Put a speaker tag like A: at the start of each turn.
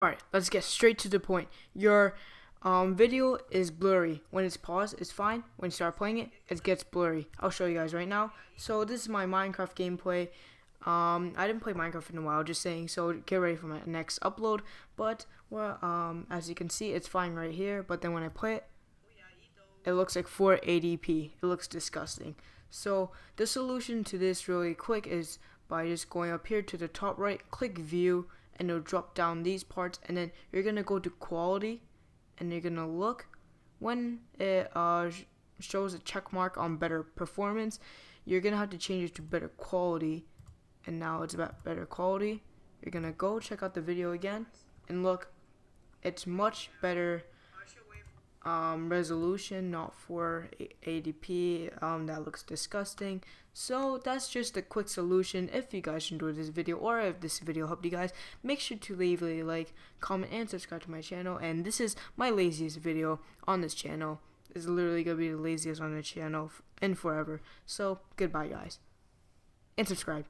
A: Alright, let's get straight to the point. Your video is blurry. When it's paused, it's fine. When you start playing it, it gets blurry. I'll show you guys right now. So this is my Minecraft gameplay. I didn't play Minecraft in a while, just saying, so get ready for my next upload. But well, as you can see, it's fine right here, but then when I play it, it looks like 480p. It looks disgusting. So the solution to this really quick is by just going up here to the top right, click view, and it'll drop down these parts, and then you're gonna go to quality, and you're gonna look when it shows a check mark on better performance. You're gonna have to change it to better quality, and now it's about better quality. You're gonna go check out the video again, and look, it's much better resolution, not 480p. That looks disgusting. So that's just a quick solution. If you guys enjoyed this video, or if this video helped you guys, make sure to leave a like, comment, and subscribe to my channel. And this is my laziest video on this channel. It's literally gonna be the laziest on the channel in forever. So goodbye, guys, and subscribe.